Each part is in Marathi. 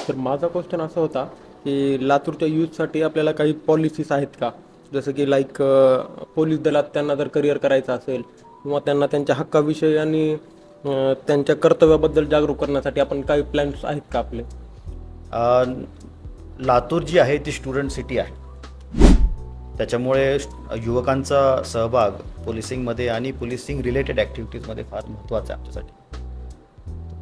तर माझा क्वेश्चन असा होता की लातूरच्या यूथसाठी आपल्याला काही पॉलिसीज आहेत का? जसं की लाईक पोलीस दलात त्यांना जर करिअर करायचं असेल किंवा त्यांना त्यांच्या हक्काविषयी आणि त्यांच्या कर्तव्याबद्दल जागरूक करण्यासाठी आपण काही प्लॅन्स आहेत का आपले? अ, लातूर जी आहे ती स्टुडंट सिटी आहे. त्याच्यामुळे युवकांचा सहभाग पोलिसिंगमध्ये आणि पोलिसिंग रिलेटेड ॲक्टिव्हिटीजमध्ये फार महत्त्वाचा आहे आमच्यासाठी.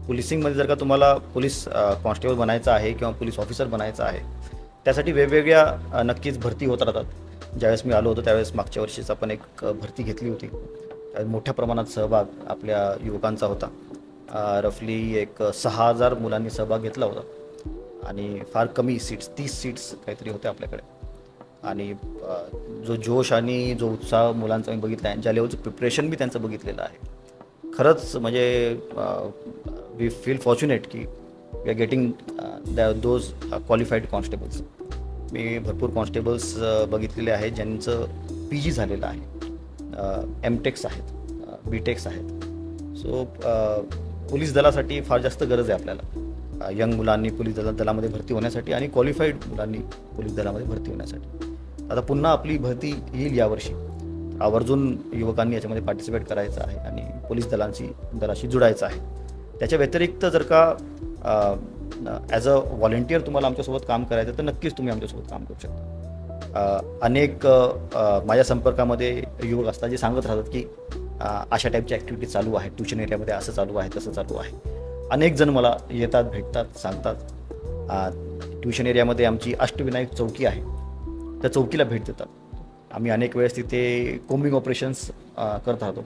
पोलिसिंगमध्ये जर का तुम्हाला पोलीस कॉन्स्टेबल बनायचं आहे किंवा पोलीस ऑफिसर बनायचं आहे, त्यासाठी वेगवेगळ्या नक्कीच भरती होत राहतात. ज्यावेळेस मी आलो होतो त्यावेळेस मागच्या वर्षीच आपण एक भरती घेतली होती. मोठ्या प्रमाणात सहभाग आपल्या युवकांचा होता. रफली एक 6,000 मुलांनी सहभाग घेतला होता आणि फार कमी सीट्स 30 सीट्स काहीतरी होत्या आपल्याकडे. आणि जो जोश आणि जो उत्साह मुलांचा मी बघितला आहे, ज्या लेवलचं प्रिपरेशन मी त्यांचं बघितलेलं आहे, खरंच म्हणजे वी फील फॉर्च्युनेट की we are getting those qualified constables. मी भरपूर कॉन्स्टेबल्स बघितलेले आहेत ज्यांचं PG झालेलं आहे, MTechs आहेत, BTechs आहेत. सो पोलीस दलासाठी फार जास्त गरज आहे आपल्याला, यंग मुलांनी पोलीस दलामध्ये भरती होण्यासाठी आणि क्वालिफाईड मुलांनी पोलीस दलामध्ये भरती होण्यासाठी. आता पुन्हा आपली भरती येईल यावर्षी. आवर्जून युवकांनी याच्यामध्ये पार्टिसिपेट करायचं आहे आणि पोलीस दलाशी जुडायचं आहे. त्याच्या व्यतिरिक्त जर का ॲज अ व्हॉलेंटियर तुम्हाला आमच्यासोबत काम करायचं तर नक्कीच तुम्ही आमच्यासोबत काम करू शकता. अनेक माझ्या संपर्कामध्ये युवक असतात जे सांगत राहतात की अशा टाईपची ॲक्टिव्हिटी चालू आहे, ट्युशन एरियामध्ये असं चालू आहे, तसं चालू आहे. अनेक जण मला येतात, भेटतात, सांगतात. ट्युशन एरियामध्ये आमची अष्टविनायक चौकी आहे, त्या चौकीला भेट देतात. आम्ही अनेक वेळेस तिथे कोम्बिंग ऑपरेशन्स करत राहतो.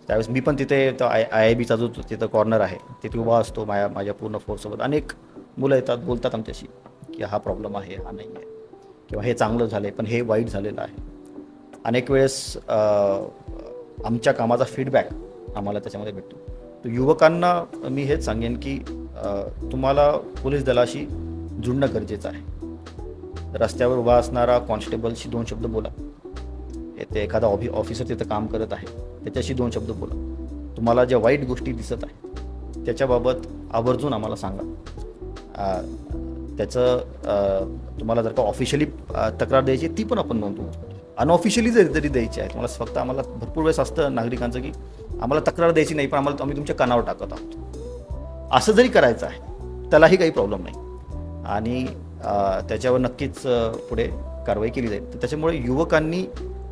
त्यावेळेस मी पण तिथे IIBचा जो तिथं कॉर्नर आहे तिथे उभा असतो माझ्या पूर्ण फोर्ससोबत. अनेक मुलं येतात, बोलतात आमच्याशी की हा प्रॉब्लेम आहे, हा नाही आहे, किंवा हे चांगलं झालं आहे पण हे वाईट झालेलं आहे. अनेक वेळेस आमच्या कामाचा फीडबॅक आम्हाला त्याच्यामध्ये भेटतो. तर युवकांना मी हेच सांगेन की तुम्हाला पोलीस दलाशी जुळणं गरजेचं आहे. रस्त्यावर उभा असणारा कॉन्स्टेबलशी 2 शब्द बोला. ते एखादा ऑफिसर तिथं काम करत आहे त्याच्याशी 2 शब्द बोला. तुम्हाला ज्या वाईट गोष्टी दिसत आहेत त्याच्याबाबत आवर्जून आम्हाला सांगा. त्याचं तुम्हाला जर का ऑफिशियली तक्रार द्यायची ती पण आपण नोंदवू. अनऑफिशियली जरी द्यायची आहे तुम्हाला, फक्त आम्हाला भरपूर वेळेस असतं नागरिकांचं की आम्हाला तक्रार द्यायची नाही पण आम्ही तुमच्या कानावर टाकत आहोत, असं जरी करायचं आहे त्यालाही काही प्रॉब्लेम नाही आणि त्याच्यावर नक्कीच पुढे कारवाई केली जाईल. तर त्याच्यामुळे युवकांनी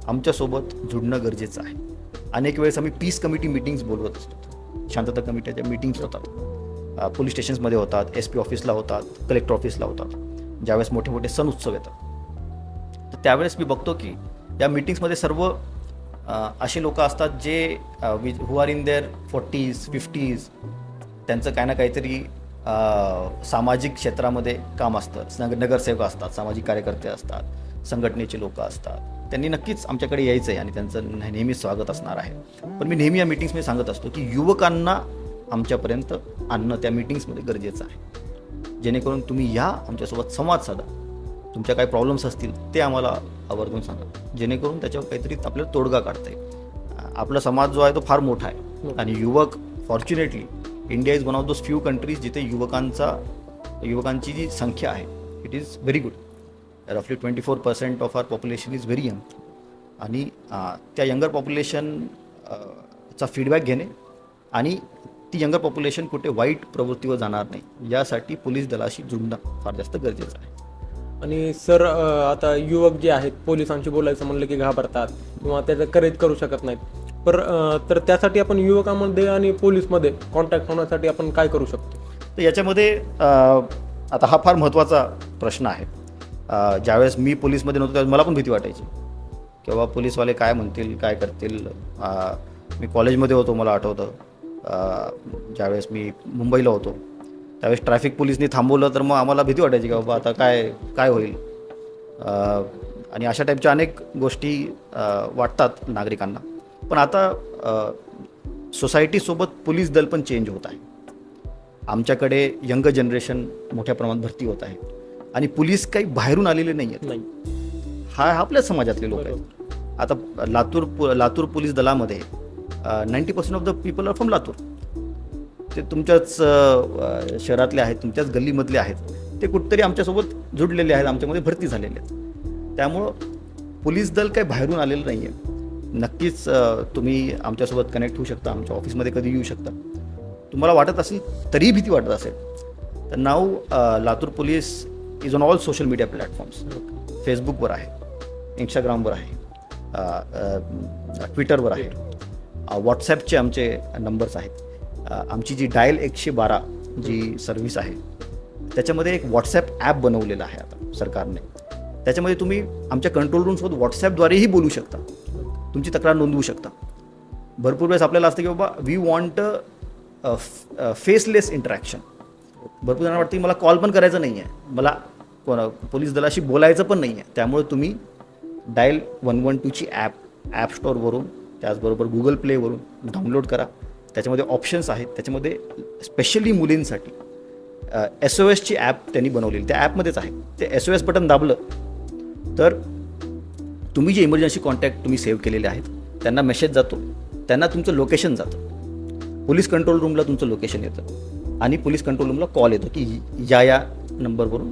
आमच्यासोबत जुडणं गरजेचं आहे. अनेक वेळेस आम्ही पीस कमिटी मीटिंग्स बोलवत असतो. शांतता कमिटीच्या मीटिंग्स होतात, पोलीस स्टेशन्समध्ये होतात, SP ऑफिसला होतात, कलेक्टर ऑफिसला होतात. ज्यावेळेस मोठे मोठे सण उत्सव येतात तर त्यावेळेस मी बघतो की या मीटिंग्समध्ये सर्व असे लोक असतात जे हु are in their 40s 50s. त्यांचं काही ना काहीतरी सामाजिक क्षेत्रामध्ये काम असतं. नगरसेवक असतात, सामाजिक कार्यकर्ते असतात, संघटनेचे लोक असतात. त्यांनी नक्कीच आमच्याकडे यायचं आहे आणि त्यांचं नेहमीच स्वागत असणार आहे. पण मी नेहमी या मीटिंग्समध्ये सांगत असतो की युवकांना आमच्यापर्यंत आणणं त्या मीटिंग्समध्ये गरजेचं आहे, जेणेकरून तुम्ही या आमच्यासोबत संवाद साधा. तुमच्या काही प्रॉब्लेम्स असतील ते आम्हाला आवर्जून सांगा, जेणेकरून त्याच्यावर काहीतरी आपल्याला तोडगा काढता येईल. आपला समाज जो आहे तो फार मोठा आहे आणि युवक fortunately India is one of those few countries जिथे युवकांची जी संख्या आहे इट इज व्हेरी गुड. रफली 24% of our population is very young. आणि त्या यंगर पॉप्युलेशनचा फीडबॅक घेणे आणि ती यंगर पॉप्युलेशन कुठे वाईट प्रवृत्तीवर जाणार नाही यासाठी पोलीस दलाशी जुळणं फार जास्त गरजेचं आहे. आणि सर आता युवक जे आहेत पोलिसांशी बोलायचं म्हणलं की घाबरतात किंवा त्याचं करेज करू शकत नाहीत. तर त्यासाठी आपण युवकांमध्ये आणि पोलीसमध्ये कॉन्टॅक्ट होण्यासाठी आपण काय करू शकतो? तर याच्यामध्ये आता हा फार महत्त्वाचा प्रश्न आहे. ज्यावेळेस मी पोलीसमध्ये नव्हतो त्यावेळेस मला पण भीती वाटायची किंवा पोलीसवाले काय म्हणतील, काय करतील. मी कॉलेजमध्ये होतो, मला आठवतं ज्यावेळेस मी मुंबईला होतो त्यावेळेस ट्रॅफिक पोलिसनी थांबवलं तर मग आम्हाला भीती वाटायची की बाबा आता काय होईल. आणि अशा टाईपच्या अनेक गोष्टी वाटतात नागरिकांना. पण आता सोसायटीसोबत पोलीस दल पण चेंज होत आहे. आमच्याकडे यंग जनरेशन मोठ्या प्रमाणात भरती होत आहे आणि पोलीस काही बाहेरून आलेले नाही आहेत. हा आपल्याच समाजातले लोक आहेत. आता लातूर पोलीस दलामध्ये 90% of the people are from Latur. ते तुमच्याच शहरातले आहेत, तुमच्याच गल्लीमधले आहेत. ते कुठेतरी आमच्यासोबत जुडलेले आहेत, आमच्यामध्ये भरती झालेले आहेत. त्यामुळं पोलीस दल काही बाहेरून आलेलं नाही आहे. नक्कीच तुम्ही आमच्यासोबत कनेक्ट होऊ शकता, आमच्या ऑफिसमध्ये कधी येऊ शकता. तुम्हाला वाटत असेल, तरीही भीती वाटत असेल, तर नाव Latur police is on all social media platforms. फेसबुकवर आहे, इंस्टाग्रामवर आहे, ट्विटरवर आहे, व्हॉट्सॲपचे आमचे नंबर्स आहेत. आमची जी डायल 112 जी सर्व्हिस आहे, त्याच्यामध्ये एक व्हॉट्सॲप ॲप बनवलेलं आहे आता सरकारने. त्याच्यामध्ये तुम्ही आमच्या कंट्रोल रूमसोबत व्हॉट्सॲपद्वारेही बोलू शकता, तुमची तक्रार नोंदवू शकता. भरपूर वेळेस आपल्याला असतं की बाबा वी वॉन्ट फेसलेस इंटरॅक्शन. भरपूर जणांना वाटतं की मला कॉल पण करायचा नाही आहे, मला पोलीस दलाशी बोलायचं पण नाही आहे. त्यामुळे तुम्ही डायल 112ची ॲप स्टोअरवरून, त्याचबरोबर गुगल प्लेवरून डाउनलोड करा. त्याच्यामध्ये ऑप्शन्स आहेत, त्याच्यामध्ये स्पेशली मुलींसाठी SOSची ॲप त्यांनी बनवलेली, त्या ॲपमध्येच आहे. ते SOS बटन दाबलं तर तुम्ही जे इमर्जन्सी कॉन्टॅक्ट तुम्ही सेव्ह केलेले आहेत त्यांना मेसेज जातो, त्यांना तुमचं लोकेशन जातं, पोलीस कंट्रोल रूमला तुमचं लोकेशन येतं आणि पोलीस कंट्रोल रूमला कॉल येतो की या नंबरवरून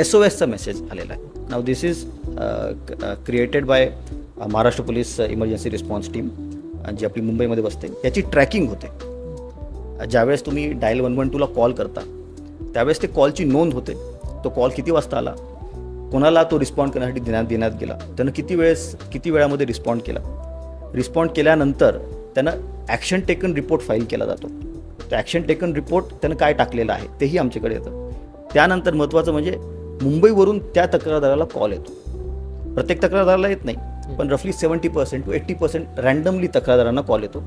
SOSचा मेसेज आलेला आहे. नाव this is created by Maharashtra police emergency response team, जी आपली मुंबईमध्ये बसते. याची ट्रॅकिंग होते. ज्यावेळेस तुम्ही डायल 112ला कॉल करता त्यावेळेस ते कॉलची नोंद होते. तो कॉल किती वाजता आला, कोणाला तो रिस्पॉन्ड करण्यासाठी देण्यात गेला, त्यानं किती वेळामध्ये रिस्पॉन्ड केला, रिस्पॉन्ड केल्यानंतर त्यानं ॲक्शन टेकन रिपोर्ट फाईल केला जातो. तो ॲक्शन टेकन रिपोर्ट त्यानं काय टाकलेलं आहे तेही आमच्याकडे येतं. त्यानंतर महत्त्वाचं म्हणजे मुंबईवरून त्या तक्रारदाराला कॉल येतो. प्रत्येक तक्रारदाराला येत नाही, पण रफली 70% to 80% रँडमली तक्रारदारांना कॉल येतो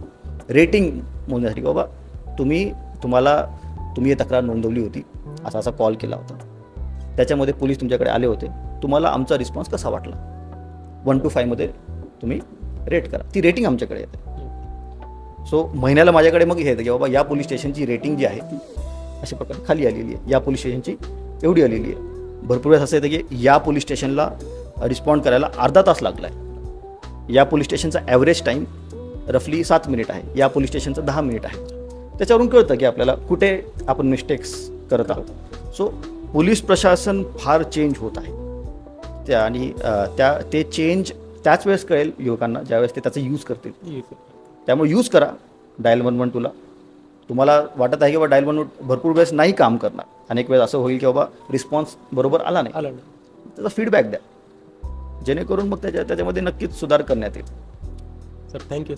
रेटिंग मोजण्यासाठी. बाबा तुम्ही ही तक्रार नोंदवली होती, असा कॉल केला होता, त्याच्यामध्ये पोलीस तुमच्याकडे आले होते, तुम्हाला आमचा रिस्पॉन्स कसा वाटला, 1 to 5 मध्ये तुम्ही रेट करा. ती रेटिंग आमच्याकडे येते. सो महिन्याला माझ्याकडे मग हे येतं की बाबा या पोलीस स्टेशनची रेटिंग जी आहे ती अशा प्रकारे खाली आलेली आहे, या पोलीस स्टेशनची एवढी आलेली आहे. भरपूर वेळेस असं येतं की या पोलीस स्टेशनला रिस्पॉन्ड करायला अर्धा तास लागला आहे, या पोलीस स्टेशनचा ॲव्हरेज टाईम रफली 7 मिनिट आहे, या पोलीस स्टेशनचं 10 मिनिट आहे. त्याच्यावरून कळतं की आपल्याला कुठे आपण मिस्टेक्स करत आहोत. सो पोलीस प्रशासन फार चेंज होत आहे आणि ते चेंज त्याच वेळेस कळेल युवकांना ज्यावेळेस ते त्याचा यूज करतील. त्यामुळे यूज करा डायल 112ला. तुम्हाला वाटत आहे की बाबा डायल 112 भरपूर वेळेस नाही काम करणार, अनेक वेळेस असं होईल की बाबा रिस्पॉन्स बरोबर आला नाही, त्याचा फीडबॅक द्या, जेणेकरून मग त्याच्यामध्ये नक्कीच सुधार करण्यात येईल. Sir thank you.